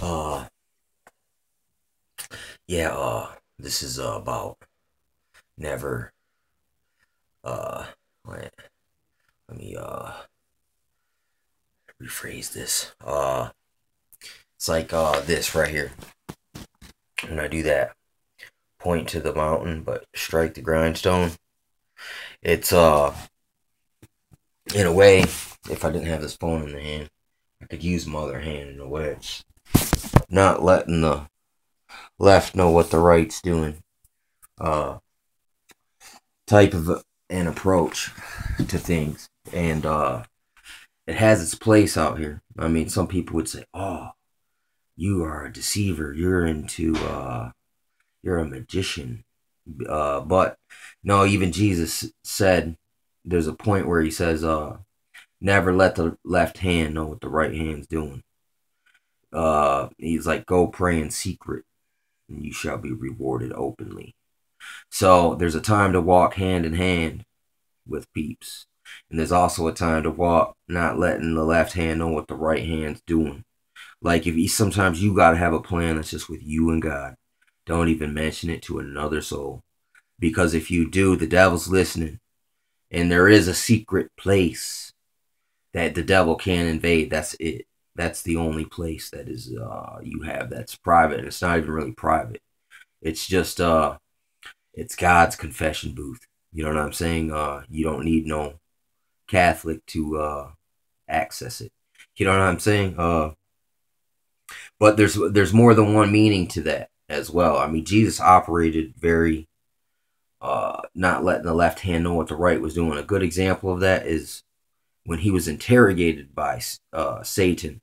Uh, yeah, this is about never, uh, wait, let me, rephrase this. It's like, this right here. When I do that, point to the mountain, but strike the grindstone. It's, in a way, if I didn't have this phone in the hand, I could use my other hand in a way. Not letting the left know what the right's doing. Uh, type of an approach to things. And, it has its place out here. I mean, some people would say, "Oh, you are a deceiver. You're a magician." But no, even Jesus said there's a point where he says, "Never let the left hand know what the right hand's doing." He's like, "Go pray in secret, and you shall be rewarded openly." So there's a time to walk hand in hand with peeps. And there's also a time to walk not letting the left hand know what the right hand's doing. Like if you sometimes you gotta have a plan that's just with you and God. Don't even mention it to another soul. Because if you do, the devil's listening. And there is a secret place that the devil can't invade. That's it. That's the only place that is you have that's private. And it's not even really private. It's just it's God's confession booth. You know what I'm saying? You don't need no Catholic to access it. You know what I'm saying? But there's more than one meaning to that as well. I mean, Jesus operated very not letting the left hand know what the right was doing. A good example of that is when he was interrogated by Satan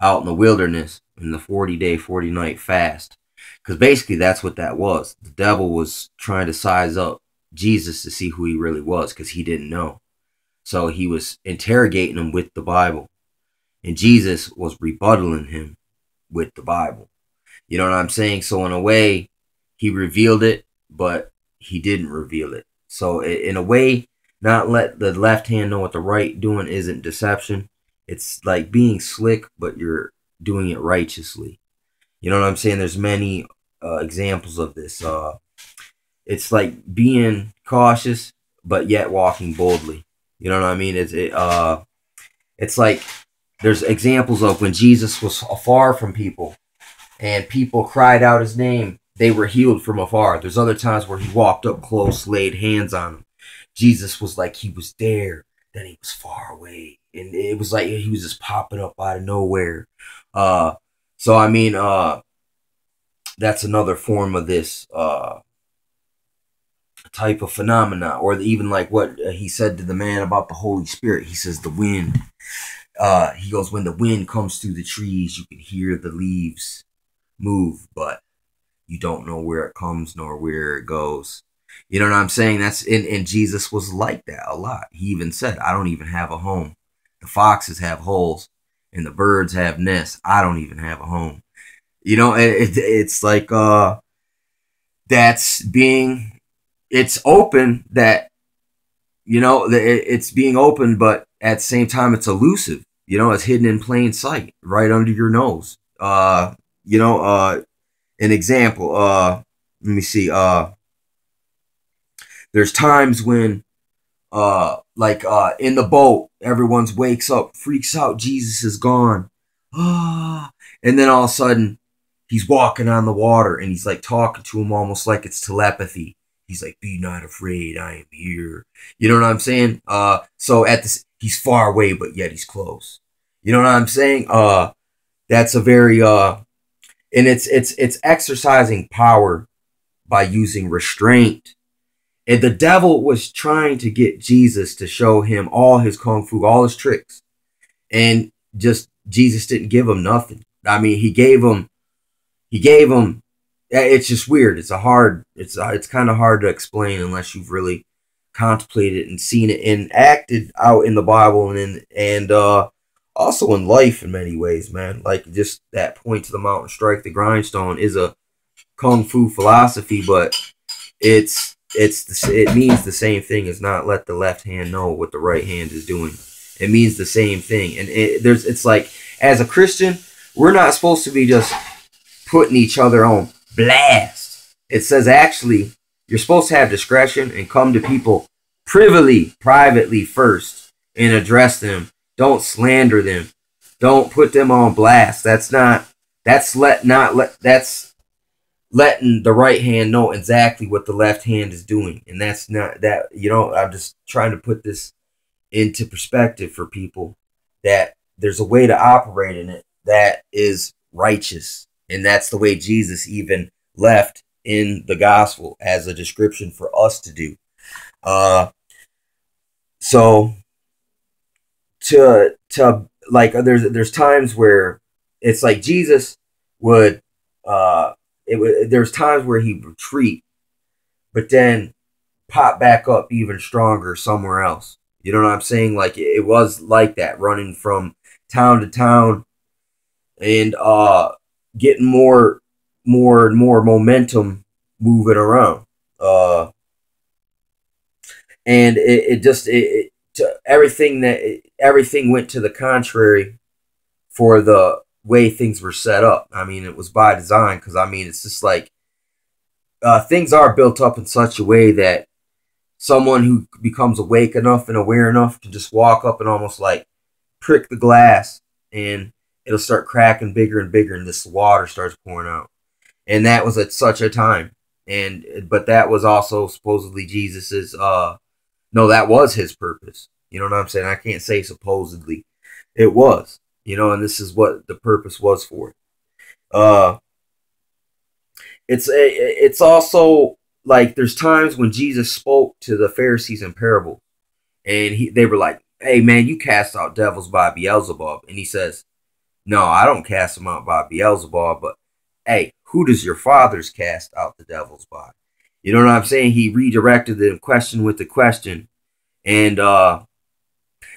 out in the wilderness in the 40-day, 40-night fast. Because basically that's what that was. The devil was trying to size up Jesus to see who he really was because he didn't know. So he was interrogating him with the Bible. And Jesus was rebuttaling him with the Bible. You know what I'm saying? So in a way, he revealed it, but he didn't reveal it. So in a way, not let the left hand know what the right doing isn't deception. It's like being slick, but you're doing it righteously. You know what I'm saying? There's many examples of this. It's like being cautious, but yet walking boldly. You know what I mean? It's like there's examples of when Jesus was afar from people and people cried out his name, they were healed from afar. There's other times where he walked up close, laid hands on them. Jesus was like he was there, then he was far away. And it was like he was just popping up out of nowhere. So I mean, that's another form of this type of phenomena, or even like what he said to the man about the Holy Spirit. He says the wind. He goes, when the wind comes through the trees, you can hear the leaves move, but you don't know where it comes nor where it goes. You know what I'm saying? That's and Jesus was like that a lot. He even said, "I don't even have a home. The foxes have holes, and the birds have nests. I don't even have a home." You know, it's like that's being. It's open that it's being open, but at the same time, it's elusive. You know, it's hidden in plain sight, right under your nose. An example. Let me see. There's times when, in the boat, everyone's wakes up, freaks out, Jesus is gone. And then all of a sudden, he's walking on the water, and he's like talking to him almost like it's telepathy. He's like, "Be not afraid, I am here." You know what I'm saying? So at this, he's far away, but yet he's close. You know what I'm saying? That's a very and it's exercising power by using restraint. And the devil was trying to get Jesus to show him all his kung fu, all his tricks, and just Jesus didn't give him nothing. I mean, he gave him. It's just weird. It's kind of hard to explain unless you've really contemplated and seen it and acted out in the Bible and also in life in many ways, man. Like just that point to the mountain, strike the grindstone is a kung fu philosophy, but it means the same thing as not let the left hand know what the right hand is doing. It means the same thing, and it's like as a Christian, we're not supposed to be just putting each other on blast. It says actually you're supposed to have discretion and come to people privily, privately first and address them. Don't slander them. Don't put them on blast. That's letting the right hand know exactly what the left hand is doing. And that's not that, I'm just trying to put this into perspective for people, that there's a way to operate in it that is righteous. And that's the way Jesus even left in the gospel as a description for us to do. So to like, there's times where it's like Jesus would there's times where he'd retreat, but then pop back up even stronger somewhere else. You know what I'm saying? Like, it was like that, running from town to town and getting more and more momentum moving around. And everything went to the contrary for the way things were set up. I mean, it was by design, because I mean, it's just like things are built up in such a way that someone who becomes awake enough and aware enough to just walk up and almost like prick the glass, and it'll start cracking bigger and bigger, and this water starts pouring out. And that was at such a time. But that was also supposedly Jesus's no, that was his purpose. You know what I'm saying? I can't say supposedly. It was. And this is what the purpose was for it. It's also like, there's times when Jesus spoke to the Pharisees in parable, and they were like, "Hey man, you cast out devils by Beelzebub," and he says, "No, I don't cast them out by Beelzebub, but hey, who does your fathers cast out the devils by?" You know what I'm saying? He redirected the question with the question, and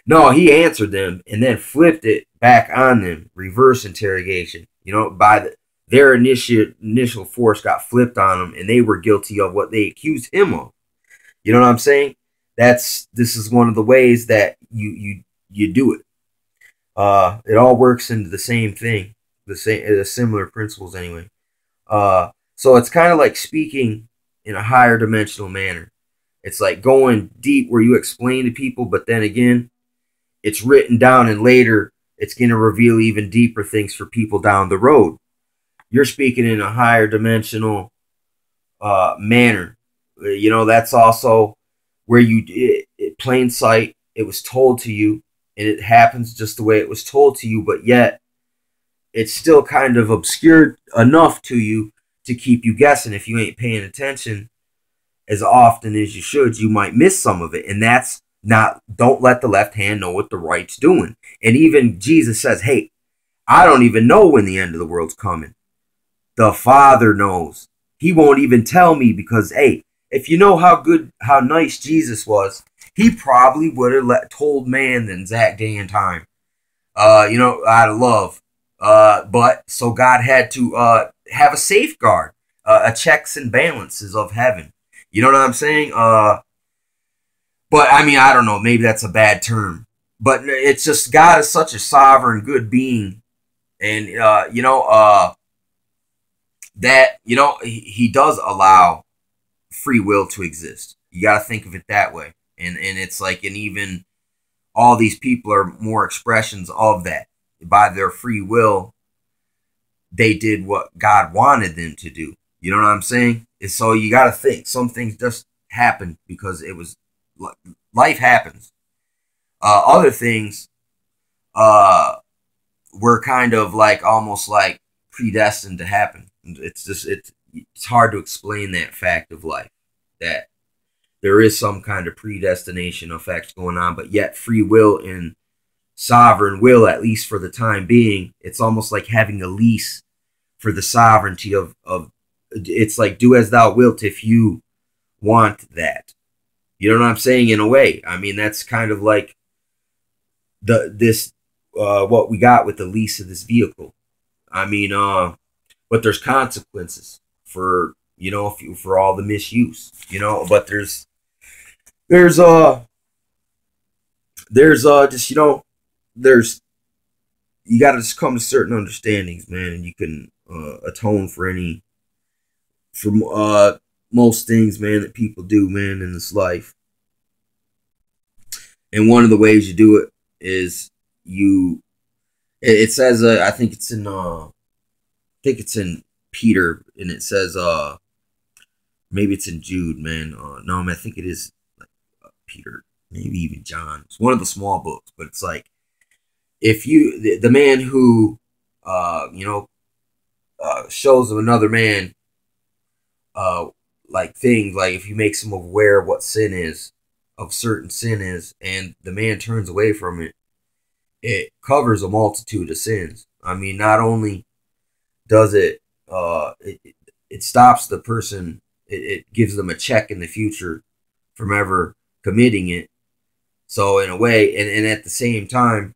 no, he answered them and then flipped it back on them, reverse interrogation. By their initial force got flipped on them, and they were guilty of what they accused him of. You know what I'm saying? This is one of the ways that you do it. It all works into the same thing, the similar principles anyway. So it's kind of like speaking in a higher dimensional manner. It's like going deep where you explain to people, but then again, it's written down, and later it's going to reveal even deeper things for people down the road. You're speaking in a higher dimensional manner. That's also where plain sight, it was told to you, and it happens just the way it was told to you, but yet it's still kind of obscured enough to you to keep you guessing. If you ain't paying attention as often as you should, you might miss some of it. And that's not, don't let the left hand know what the right's doing. And even Jesus says, hey, I don't even know when the end of the world's coming. The Father knows. He won't even tell me, because, hey, if you know how nice Jesus was, he probably would have told man in that day and time, out of love. But so God had to have a safeguard, a checks and balances of heaven. You know what I'm saying? But I mean, I don't know. Maybe that's a bad term. But it's just, God is such a sovereign, good being, and that he does allow free will to exist. You got to think of it that way. And it's like, and even all these people are more expressions of that. By their free will, they did what God wanted them to do. You know what I'm saying? And so you got to think, some things just happen because it was, life happens. Other things were kind of like, almost like predestined to happen. It's hard to explain that fact of life, that there is some kind of predestination effect going on, but yet free will and sovereign will, at least for the time being, it's almost like having a lease for the sovereignty of it's like, do as thou wilt if you want that. You know what I'm saying? In a way, I mean, that's kind of like what we got with the lease of this vehicle. I mean, but there's consequences for for all the misuse. But there's just there's you got to just come to certain understandings, man, and you can atone for most things, man, that people do, man, in this life. And one of the ways you do it is it says, I think it's in Peter, and it says, maybe it's in Jude, man. No, I think it is like Peter, maybe even John. It's one of the small books, but it's like, if you, the man who, shows another man, like things, like if he makes him aware of what sin is, of certain sin is, and the man turns away from it, it covers a multitude of sins. I mean, not only does it stops the person, it gives them a check in the future from ever committing it. So in a way, and at the same time,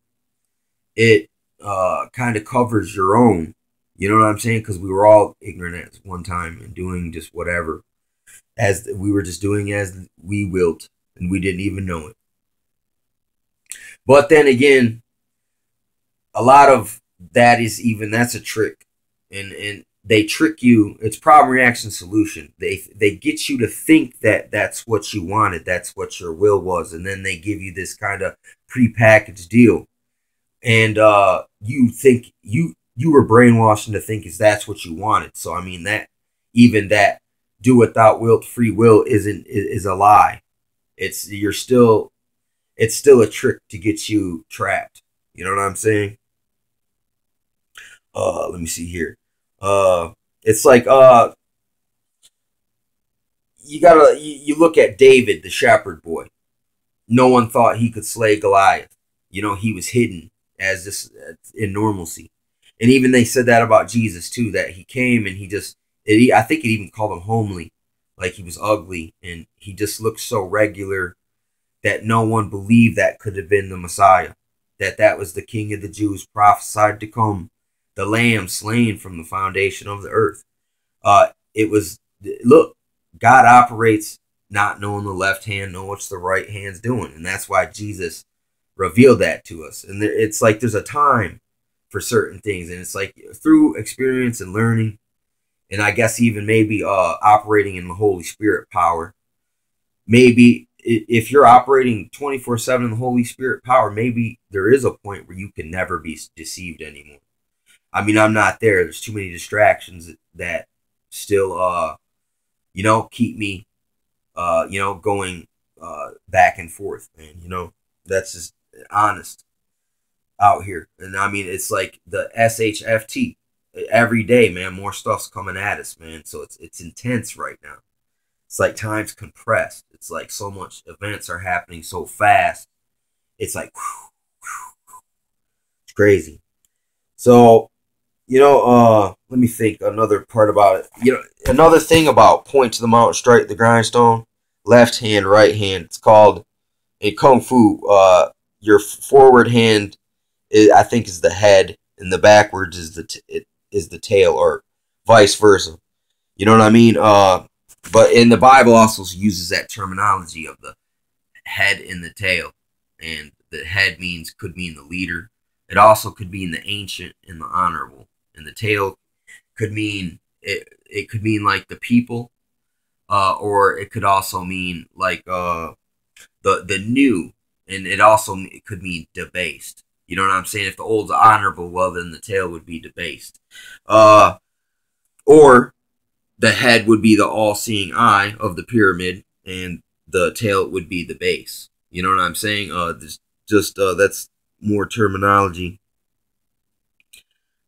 it kind of covers your own. You know what I'm saying? Because we were all ignorant at one time and doing just whatever, as we were just doing as we willed, and we didn't even know it. But then again, a lot of that is that's a trick, and they trick you. It's problem, reaction, solution. They get you to think that that's what you wanted, that's what your will was, and then they give you this kind of prepackaged deal, and you think you were brainwashed into thinking that's what you wanted. So I mean, that even that do without will, free will is a lie. It's still a trick to get you trapped. You know what I'm saying? Let me see here. It's like you look at David, the shepherd boy. No one thought he could slay Goliath. You know, he was hidden as this in normalcy. And even they said that about Jesus too, that he came and I think it even called him homely, like he was ugly, and he just looked so regular that no one believed that could have been the Messiah, that was the King of the Jews prophesied to come, the Lamb slain from the foundation of the earth. Look, God operates not knowing the left hand, know what the right hand's doing, and that's why Jesus revealed that to us. And it's like there's a time for certain things, and it's like through experience and learning, and I guess even maybe operating in the Holy Spirit power. Maybe if you're operating 24/7 in the Holy Spirit power, maybe there is a point where you can never be deceived anymore. I mean, I'm not there. There's too many distractions that still, keep me, going back and forth, man. You know, that's just honest out here. And I mean, it's like the SHFT every day, man. More stuff's coming at us, man. So it's intense right now. It's like time's compressed. It's like so much events are happening so fast. It's like, it's crazy. So, let me think another part about it. Another thing about point to the mountain, strike the grindstone, left hand, right hand. It's called in Kung Fu, your forward hand, I think, is the head, and the backwards is the tail, or vice versa. You know what I mean? But in the Bible also uses that terminology of the head and the tail, and the head could mean the leader. It also could mean the ancient and the honorable, and the tail could mean it could mean like the people, or it could also mean like the new, and it could mean debased. You know what I'm saying? If the old's honorable, well, then the tail would be debased. Or the head would be the all-seeing eye of the pyramid, and the tail would be the base. You know what I'm saying? That's more terminology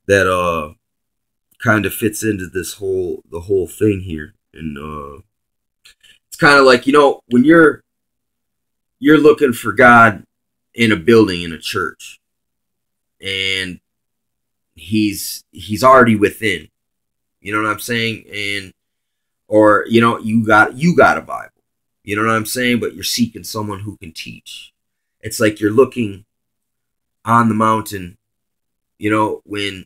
that kind of fits into the whole thing here. And it's kind of like, when you're looking for God in a building, in a church, and he's already within. You know what I'm saying? Or you got a Bible. You know what I'm saying? But you're seeking someone who can teach. It's like you're looking on the mountain, when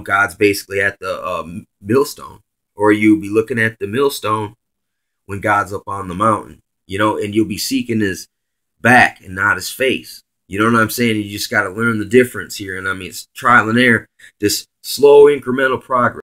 God's basically at the millstone, or you'll be looking at the millstone when God's up on the mountain. And you'll be seeking his back and not his face. You know what I'm saying? You just got to learn the difference here. And I mean, it's trial and error, just slow incremental progress.